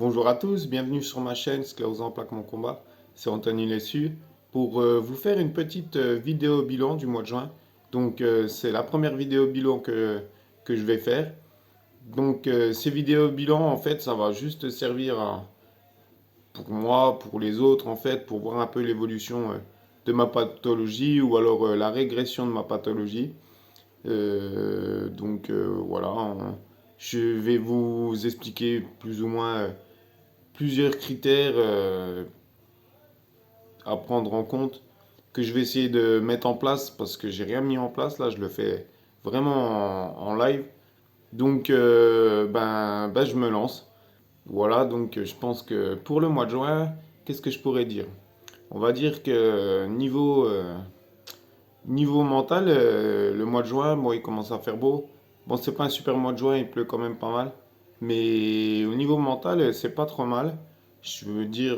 Bonjour à tous, bienvenue sur ma chaîne Sclaosan Plaque Mon Combat. C'est Anthony Lessu pour vous faire une petite vidéo bilan du mois de juin. C'est la première vidéo bilan que je vais faire. Ces vidéos bilan en fait ça va juste servir pour moi, pour les autres en fait, pour voir un peu l'évolution de ma pathologie ou alors la régression de ma pathologie. Voilà, je vais vous expliquer plus ou moins plusieurs critères à prendre en compte que je vais essayer de mettre en place parce que j'ai rien mis en place. Là, je le fais vraiment en live. Je me lance. Voilà, je pense que pour le mois de juin, qu'est-ce que je pourrais dire? On va dire que niveau mental, le mois de juin, bon, il commence à faire beau. Bon, c'est pas un super mois de juin, il pleut quand même pas mal. Mais au niveau mental, c'est pas trop mal. Je veux dire,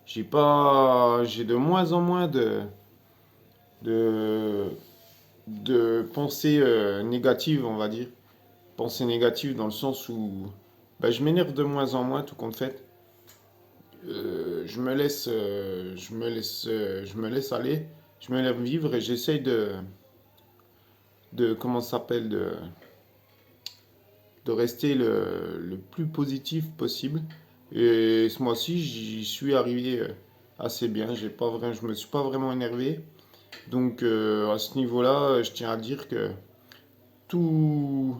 j'ai de moins en moins de, de pensées négatives, on va dire. Pensées négatives dans le sens où je m'énerve de moins en moins, tout compte fait. Je me laisse aller, je me laisse vivre et j'essaye comment ça s'appelle, de rester le plus positif possible. Et ce mois-ci, j'y suis arrivé assez bien. Je me suis pas vraiment énervé. À ce niveau-là, je tiens à dire que tout,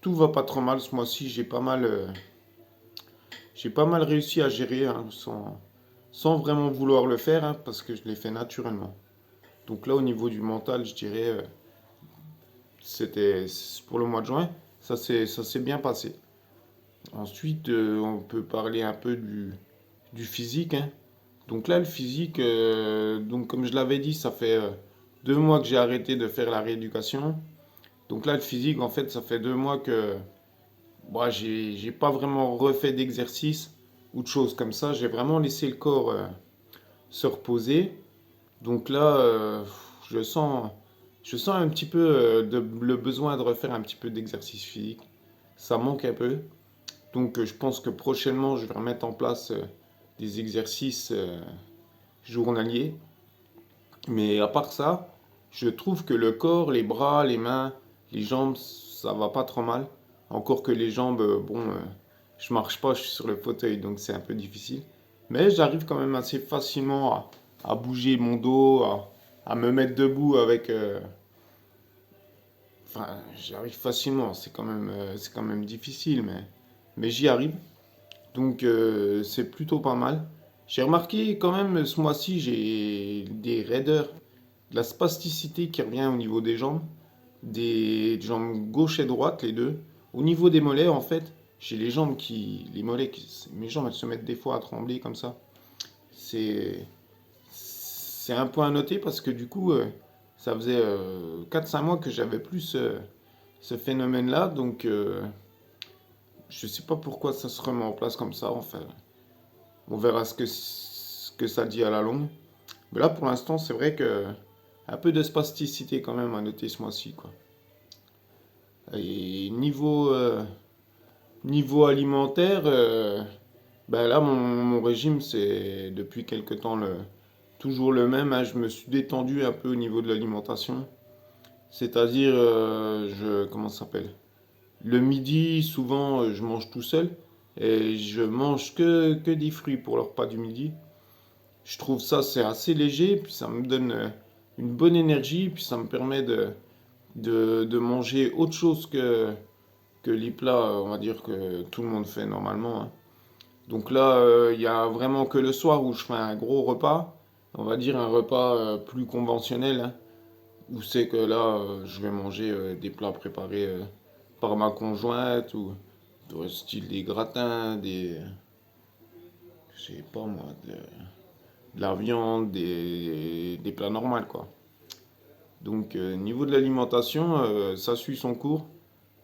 tout va pas trop mal ce mois-ci. J'ai pas mal réussi à gérer hein, sans vraiment vouloir le faire hein, parce que je l'ai fait naturellement. Donc là, au niveau du mental, je dirais, c'était pour le mois de juin, ça s'est bien passé. Ensuite, on peut parler un peu du physique, hein. Donc là, le physique, comme je l'avais dit, ça fait 2 mois que j'ai arrêté de faire la rééducation. Donc là, le physique, en fait, ça fait 2 mois que j'ai pas vraiment refait d'exercice ou de choses comme ça. J'ai vraiment laissé le corps se reposer. Donc là, je sens, je sens un petit peu le besoin de refaire un petit peu d'exercice physique. Ça manque un peu. Je pense que prochainement, je vais remettre en place des exercices journaliers. Mais à part ça, je trouve que le corps, les bras, les mains, les jambes, ça va pas trop mal. Encore que les jambes, je marche pas, je suis sur le fauteuil, donc c'est un peu difficile. Mais j'arrive quand même assez facilement à bouger mon dos, à me mettre debout avec. Enfin, j'arrive facilement. C'est quand même difficile, mais j'y arrive. C'est plutôt pas mal. J'ai remarqué quand même ce mois-ci, j'ai des raideurs, de la spasticité qui revient au niveau des jambes, des jambes gauche et droite, les deux. Au niveau des mollets, en fait, j'ai les mollets, mes jambes, elles se mettent des fois à trembler comme ça. C'est, c'est un point à noter parce que du coup, ça faisait 4-5 mois que j'avais plus ce phénomène-là. Je sais pas pourquoi ça se remet en place comme ça. Enfin, on verra ce que ça dit à la longue. Mais là, pour l'instant, c'est vrai que un peu de spasticité quand même à noter ce mois-ci, quoi. Et niveau alimentaire, là, mon régime, c'est depuis quelque temps toujours le même, hein. Je me suis détendu un peu au niveau de l'alimentation. C'est-à-dire, comment ça s'appelle? Le midi, souvent, je mange tout seul. Et je mange que des fruits pour le repas du midi. Je trouve ça, c'est assez léger, puis ça me donne une bonne énergie, puis ça me permet de manger autre chose que les plats, on va dire, que tout le monde fait normalement, hein. Donc là, il y a vraiment que le soir où je fais un gros repas, on va dire un repas plus conventionnel, hein, où c'est que là, je vais manger des plats préparés par ma conjointe, ou style des gratins, je sais pas moi, de la viande, des plats normaux, quoi. Niveau de l'alimentation, ça suit son cours.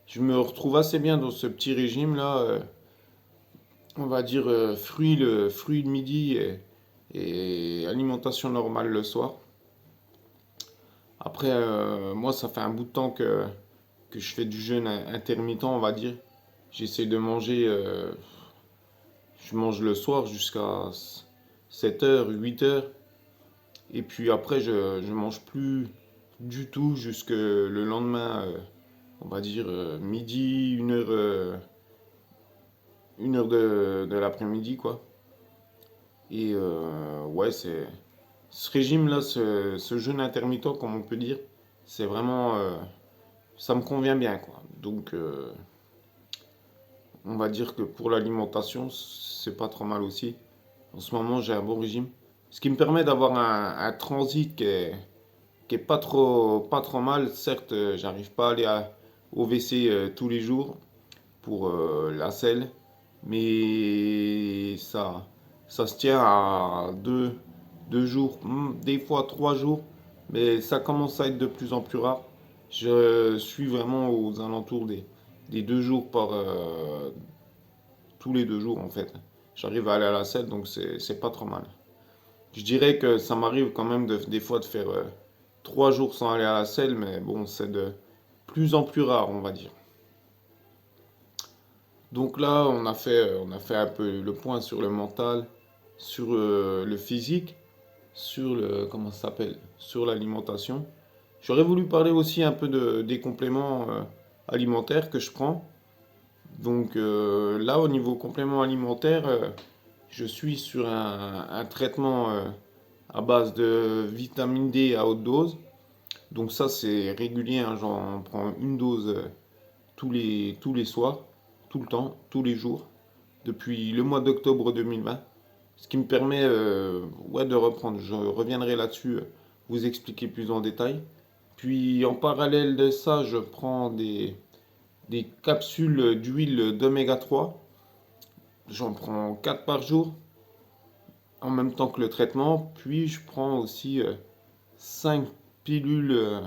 Je me retrouve assez bien dans ce petit régime-là. On va dire fruit le midi et alimentation normale le soir. Après, moi, ça fait un bout de temps que je fais du jeûne intermittent, on va dire. J'essaie de manger, je mange le soir jusqu'à 7 h, 8 h. Et puis après, je mange plus du tout jusque le lendemain, on va dire midi, 1 heure de l'après-midi, quoi. Et ouais, ce régime-là, ce jeûne intermittent, comme on peut dire, c'est vraiment, ça me convient bien, quoi. Donc, on va dire que pour l'alimentation, c'est pas trop mal aussi. En ce moment, j'ai un bon régime. Ce qui me permet d'avoir un transit qui est pas trop mal. Certes, j'arrive pas à aller au WC tous les jours pour la selle, mais ça se tient à 2 jours, des fois 3 jours, mais ça commence à être de plus en plus rare. Je suis vraiment aux alentours des 2 jours tous les 2 jours en fait. J'arrive à aller à la selle, donc c'est pas trop mal. Je dirais que ça m'arrive quand même des fois de faire 3 jours sans aller à la selle, mais bon, c'est de plus en plus rare, on va dire. Donc là, on a fait un peu le point sur le mental, sur le physique, sur le, comment ça s'appelle, sur l'alimentation. J'aurais voulu parler aussi un peu des compléments alimentaires que je prends. Donc là, au niveau complément alimentaire, je suis sur un traitement à base de vitamine D à haute dose. Donc ça, c'est régulier, hein, j'en prends une dose tous les soirs, tout le temps, tous les jours, depuis le mois d'octobre 2020. Ce qui me permet ouais, de reprendre. Je reviendrai là-dessus, vous expliquer plus en détail. Puis en parallèle de ça, je prends des capsules d'huile d'oméga 3. J'en prends 4 par jour, en même temps que le traitement. Puis je prends aussi 5 pilules,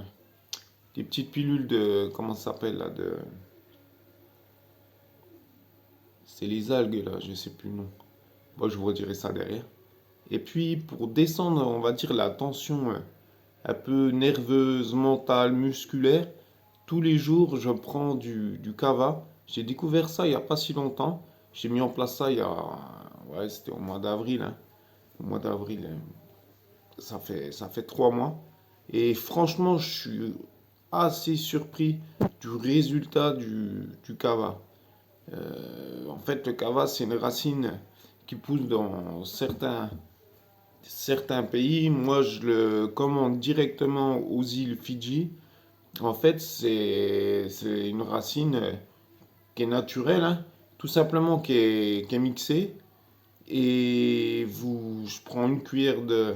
des petites pilules de, comment ça s'appelle là, c'est les algues là, je sais plus le nom. Bon, je vous redirai ça derrière. Et puis pour descendre, on va dire la tension un peu nerveuse, mentale, musculaire, tous les jours je prends du kava. J'ai découvert ça il n'y a pas si longtemps. J'ai mis en place ça il y a, ouais, c'était au mois d'avril, hein. Au mois d'avril, ça fait 3 mois. Et franchement, je suis assez surpris du résultat du kava. En fait, le kava, c'est une racine qui pousse dans certains pays. Moi, je le commande directement aux îles Fidji. En fait, c'est une racine qui est naturelle, hein, tout simplement qui est mixée. Et je prends une cuillère de,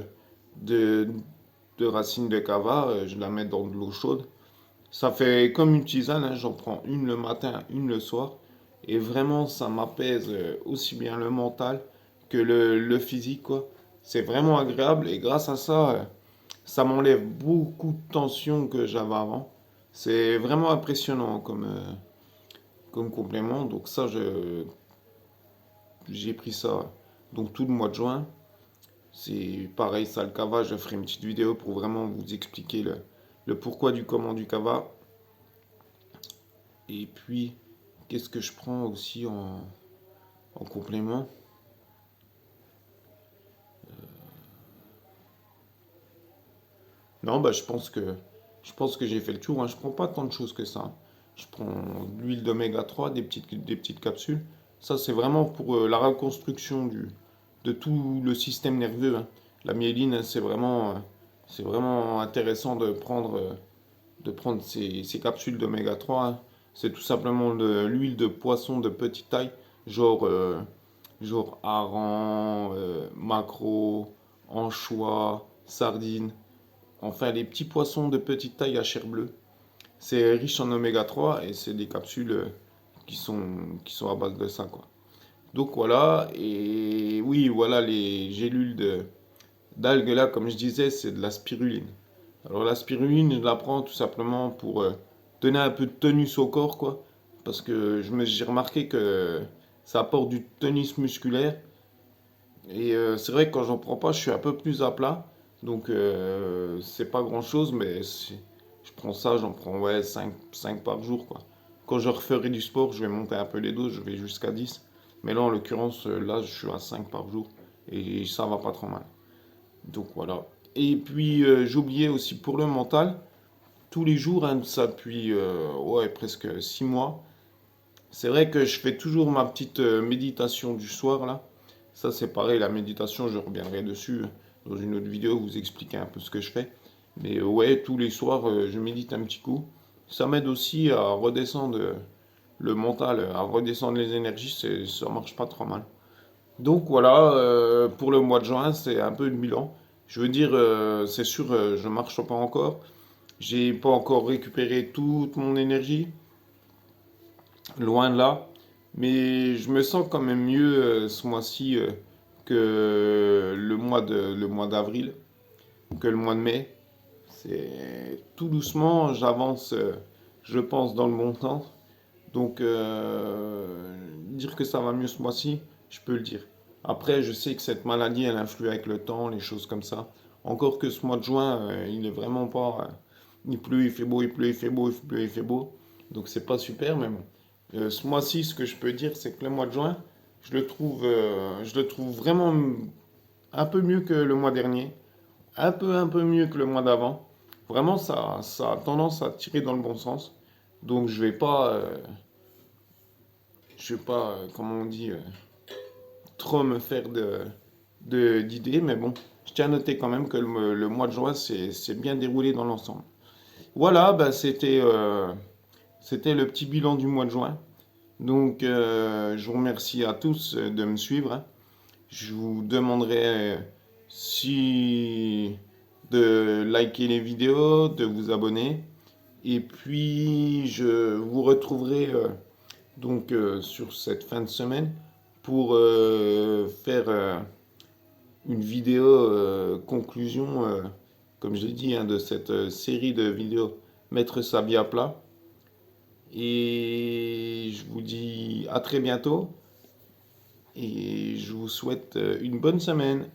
de racine de cava, je la mets dans de l'eau chaude. Ça fait comme une tisane, hein, j'en prends une le matin, une le soir. Et vraiment, ça m'apaise aussi bien le mental que le physique, quoi. C'est vraiment agréable et grâce à ça, ça m'enlève beaucoup de tensions que j'avais avant. C'est vraiment impressionnant comme complément. Donc ça, j'ai pris ça donc tout le mois de juin. C'est pareil, ça le cava, je ferai une petite vidéo pour vraiment vous expliquer le pourquoi du comment du cava. Et puis, qu'est-ce que je prends aussi en complément? Non, bah je pense que j'ai fait le tour, hein. Je prends pas tant de choses que ça. Je prends de l'huile d'oméga 3, des petites capsules. Ça, c'est vraiment pour la reconstruction de tout le système nerveux, hein. La myéline, hein, c'est vraiment intéressant de prendre ces capsules d'oméga 3, hein. C'est tout simplement de l'huile de poisson de petite taille, genre, genre hareng, maquereau, anchois, sardines. Enfin, les petits poissons de petite taille à chair bleue. C'est riche en oméga 3 et c'est des capsules qui sont à base de ça, quoi. Donc voilà, et oui, voilà, les gélules d'algues là, comme je disais, c'est de la spiruline. Alors la spiruline, je la prends tout simplement pour donner un peu de tonus au corps, quoi. Parce que j'ai remarqué que ça apporte du tonus musculaire. Et c'est vrai que quand j'en prends pas, je suis un peu plus à plat. Donc c'est pas grand chose, mais je prends ça, j'en prends ouais, cinq par jour, quoi. Quand je referai du sport, je vais monter un peu les doses, je vais jusqu'à 10. Mais là, en l'occurrence, là, je suis à 5 par jour. Et ça va pas trop mal. Donc voilà. Et puis, j'ai oublié aussi pour le mental, tous les jours, hein, ça depuis ouais, presque 6 mois. C'est vrai que je fais toujours ma petite méditation du soir là. Ça c'est pareil, la méditation, je reviendrai dessus dans une autre vidéo, vous expliquer un peu ce que je fais. Mais ouais, tous les soirs, je médite un petit coup. Ça m'aide aussi à redescendre le mental, à redescendre les énergies, ça marche pas trop mal. Donc voilà, pour le mois de juin, c'est un peu le bilan. Je veux dire, c'est sûr, je marche pas encore. J'ai pas encore récupéré toute mon énergie, loin de là. Mais je me sens quand même mieux ce mois-ci que le mois d'avril, que le mois de mai. C'est tout doucement, j'avance, je pense, dans le bon sens. Donc, dire que ça va mieux ce mois-ci, je peux le dire. Après, je sais que cette maladie, elle influe avec le temps, les choses comme ça. Encore que ce mois de juin, il est vraiment pas. Il pleut, il fait beau, il pleut, il fait beau, il pleut, il fait beau. Donc, c'est pas super, mais bon. Ce mois-ci, ce que je peux dire, c'est que le mois de juin, je le trouve vraiment un peu mieux que le mois dernier. Un peu mieux que le mois d'avant. Vraiment, ça a tendance à tirer dans le bon sens. Donc, je vais pas, comment on dit, trop me faire d'idées, mais bon, je tiens à noter quand même que le mois de juin c'est bien déroulé dans l'ensemble. Voilà, bah, c'était le petit bilan du mois de juin. Donc, je vous remercie à tous de me suivre, hein. Je vous demanderai si de liker les vidéos, de vous abonner. Et puis, je vous retrouverai donc sur cette fin de semaine pour faire une vidéo conclusion, comme je l'ai dit, hein, de cette série de vidéos Mettre sa vie à plat. Et je vous dis à très bientôt et je vous souhaite une bonne semaine.